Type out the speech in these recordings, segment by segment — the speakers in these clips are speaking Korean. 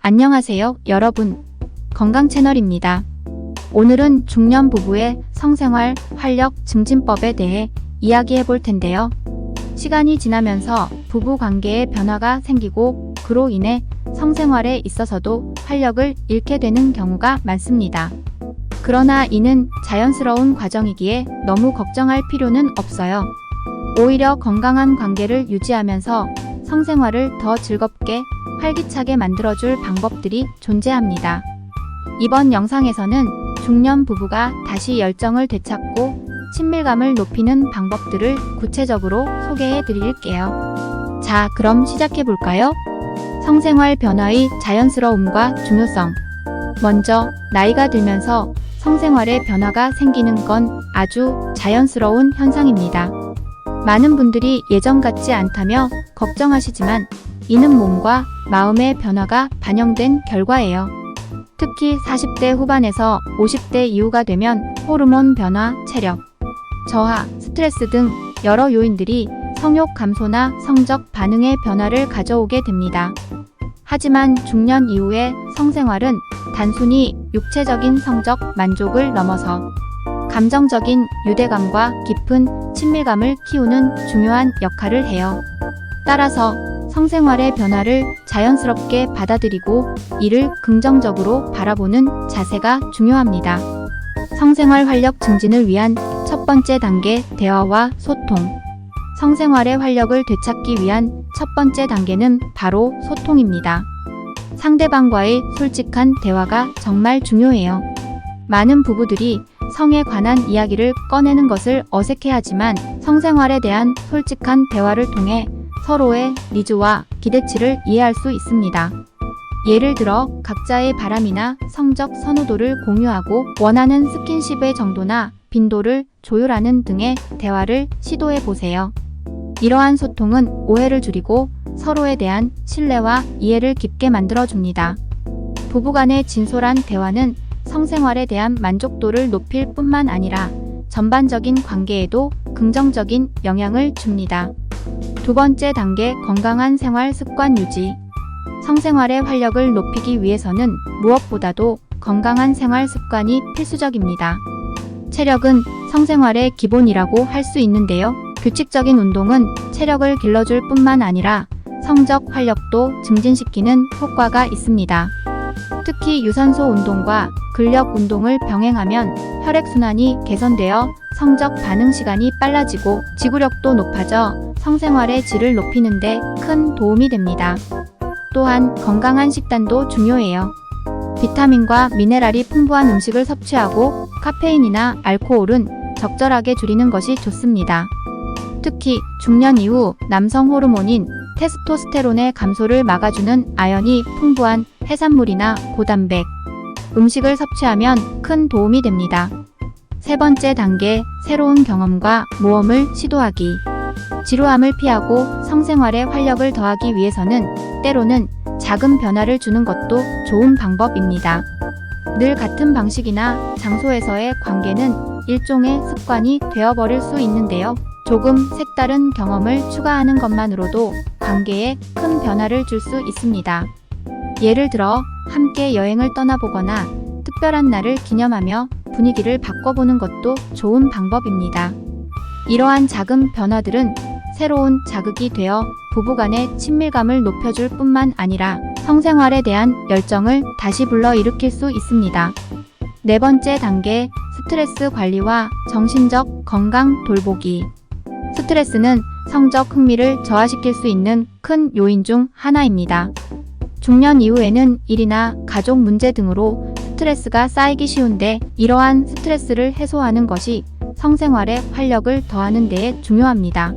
안녕하세요, 여러분. 건강 채널입니다. 오늘은 중년 부부의 성생활 활력 증진법에 대해 이야기해 볼 텐데요. 시간이 지나면서 부부 관계에 변화가 생기고 그로 인해 성생활에 있어서도 활력을 잃게 되는 경우가 많습니다. 그러나 이는 자연스러운 과정이기에 너무 걱정할 필요는 없어요. 오히려 건강한 관계를 유지하면서 성생활을 더 즐겁게 활기차게 만들어줄 방법들이 존재합니다. 이번 영상에서는 중년 부부가 다시 열정을 되찾고 친밀감을 높이는 방법들을 구체적으로 소개해 드릴게요. 자, 그럼 시작해 볼까요? 성생활 변화의 자연스러움과 중요성. 먼저, 나이가 들면서 성생활에 변화가 생기는 건 아주 자연스러운 현상입니다. 많은 분들이 예전 같지 않다며 걱정하시지만 이는 몸과 마음의 변화가 반영된 결과예요. 특히 40대 후반에서 50대 이후가 되면 호르몬 변화, 체력 저하, 스트레스 등 여러 요인들이 성욕 감소나 성적 반응의 변화를 가져오게 됩니다. 하지만 중년 이후의 성생활은 단순히 육체적인 성적 만족을 넘어서 감정적인 유대감과 깊은 친밀감을 키우는 중요한 역할을 해요. 따라서 성생활의 변화를 자연스럽게 받아들이고 이를 긍정적으로 바라보는 자세가 중요합니다. 성생활 활력 증진을 위한 첫 번째 단계, 대화와 소통. 성생활의 활력을 되찾기 위한 첫 번째 단계는 바로 소통입니다. 상대방과의 솔직한 대화가 정말 중요해요. 많은 부부들이 성에 관한 이야기를 꺼내는 것을 어색해하지만 성생활에 대한 솔직한 대화를 통해 서로의 니즈와 기대치를 이해할 수 있습니다. 예를 들어 각자의 바람이나 성적 선호도를 공유하고 원하는 스킨십의 정도나 빈도를 조율하는 등의 대화를 시도해 보세요. 이러한 소통은 오해를 줄이고 서로에 대한 신뢰와 이해를 깊게 만들어줍니다. 부부간의 진솔한 대화는 성생활에 대한 만족도를 높일 뿐만 아니라 전반적인 관계에도 긍정적인 영향을 줍니다. 두 번째 단계, 건강한 생활 습관 유지. 성생활의 활력을 높이기 위해서는 무엇보다도 건강한 생활 습관이 필수적입니다. 체력은 성생활의 기본이라고 할 수 있는데요. 규칙적인 운동은 체력을 길러줄 뿐만 아니라 성적 활력도 증진시키는 효과가 있습니다. 특히 유산소 운동과 근력 운동을 병행하면 혈액순환이 개선되어 성적 반응 시간이 빨라지고 지구력도 높아져 성생활의 질을 높이는 데 큰 도움이 됩니다. 또한 건강한 식단도 중요해요. 비타민과 미네랄이 풍부한 음식을 섭취하고 카페인이나 알코올은 적절하게 줄이는 것이 좋습니다. 특히 중년 이후 남성 호르몬인 테스토스테론의 감소를 막아주는 아연이 풍부한 해산물이나 고단백 음식을 섭취하면 큰 도움이 됩니다. 세 번째 단계, 새로운 경험과 모험을 시도하기. 지루함을 피하고 성생활에 활력을 더하기 위해서는 때로는 작은 변화를 주는 것도 좋은 방법입니다. 늘 같은 방식이나 장소에서의 관계는 일종의 습관이 되어버릴 수 있는데요. 조금 색다른 경험을 추가하는 것만으로도 관계에 큰 변화를 줄 수 있습니다. 예를 들어 함께 여행을 떠나보거나 특별한 날을 기념하며 분위기를 바꿔보는 것도 좋은 방법입니다. 이러한 작은 변화들은 새로운 자극이 되어 부부간의 친밀감을 높여줄 뿐만 아니라 성생활에 대한 열정을 다시 불러일으킬 수 있습니다. 네 번째 단계, 스트레스 관리와 정신적 건강 돌보기. 스트레스는 성적 흥미를 저하시킬 수 있는 큰 요인 중 하나입니다. 중년 이후에는 일이나 가족 문제 등으로 스트레스가 쌓이기 쉬운데 이러한 스트레스를 해소하는 것이 성생활에 활력을 더하는 데에 중요합니다.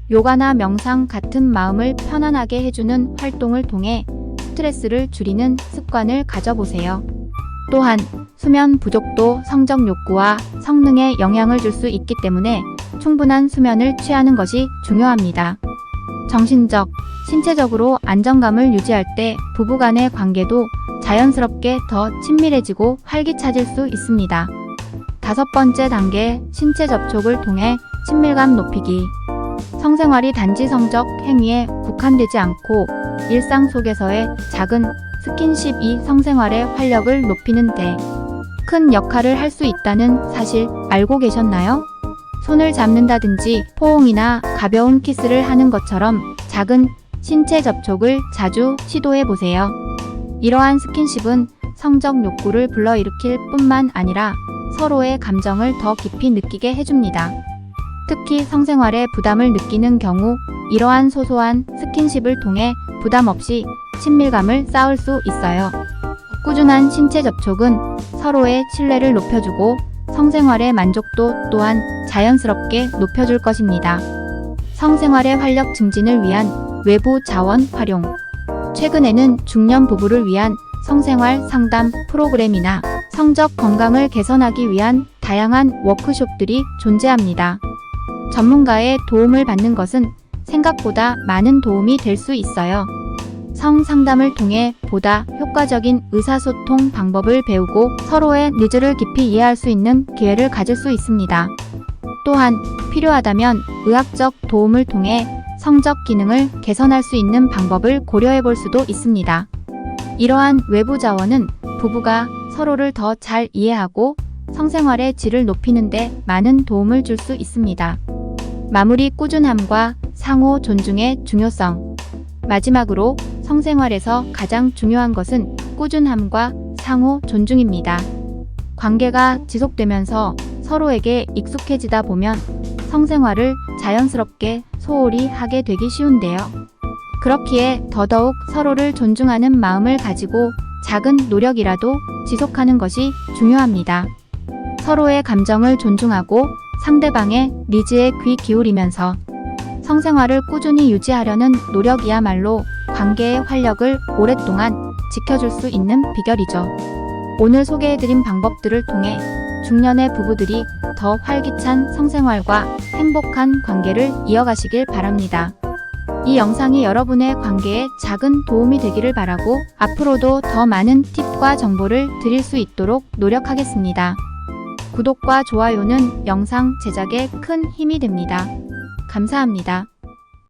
요가나 명상 같은 마음을 편안하게 해주는 활동을 통해 스트레스를 줄이는 습관을 가져보세요. 또한 수면 부족도 성적 욕구와 성능에 영향을 줄 수 있기 때문에 충분한 수면을 취하는 것이 중요합니다. 정신적, 신체적으로 안정감을 유지할 때 부부간의 관계도 자연스럽게 더 친밀해지고 활기차질 수 있습니다. 다섯 번째 단계, 신체 접촉을 통해 친밀감 높이기. 성생활이 단지 성적 행위에 국한되지 않고 일상 속에서의 작은 스킨십이 성생활의 활력을 높이는 데 큰 역할을 할 수 있다는 사실 알고 계셨나요? 손을 잡는다든지 포옹이나 가벼운 키스를 하는 것처럼 작은 신체 접촉을 자주 시도해 보세요. 이러한 스킨십은 성적 욕구를 불러일으킬 뿐만 아니라 서로의 감정을 더 깊이 느끼게 해줍니다. 특히 성생활에 부담을 느끼는 경우 이러한 소소한 스킨십을 통해 부담 없이 친밀감을 쌓을 수 있어요. 꾸준한 신체 접촉은 서로의 신뢰를 높여주고 성생활의 만족도 또한 자연스럽게 높여줄 것입니다. 성생활의 활력 증진을 위한 외부 자원 활용. 최근에는 중년 부부를 위한 성생활 상담 프로그램이나 성적 건강을 개선하기 위한 다양한 워크숍들이 존재합니다. 전문가의 도움을 받는 것은 생각보다 많은 도움이 될 수 있어요. 성상담을 통해 보다 효과적인 의사소통 방법을 배우고 서로의 니즈를 깊이 이해할 수 있는 기회를 가질 수 있습니다. 또한 필요하다면 의학적 도움을 통해 성적 기능을 개선할 수 있는 방법을 고려해 볼 수도 있습니다. 이러한 외부 자원은 부부가 서로를 더 잘 이해하고 성생활의 질을 높이는 데 많은 도움을 줄 수 있습니다. 마무리 꾸준함과 상호 존중의 중요성. 마지막으로 성생활에서 가장 중요한 것은 꾸준함과 상호 존중입니다. 관계가 지속되면서 서로에게 익숙해지다 보면 성생활을 자연스럽게 소홀히 하게 되기 쉬운데요. 그렇기에 더더욱 서로를 존중하는 마음을 가지고 작은 노력이라도 지속하는 것이 중요합니다. 서로의 감정을 존중하고 상대방의 니즈에 귀 기울이면서 성생활을 꾸준히 유지하려는 노력이야말로 관계의 활력을 오랫동안 지켜줄 수 있는 비결이죠. 오늘 소개해드린 방법들을 통해 중년의 부부들이 더 활기찬 성생활과 행복한 관계를 이어가시길 바랍니다. 이 영상이 여러분의 관계에 작은 도움이 되기를 바라고 앞으로도 더 많은 팁과 정보를 드릴 수 있도록 노력하겠습니다. 구독과 좋아요는 영상 제작에 큰 힘이 됩니다. 감사합니다.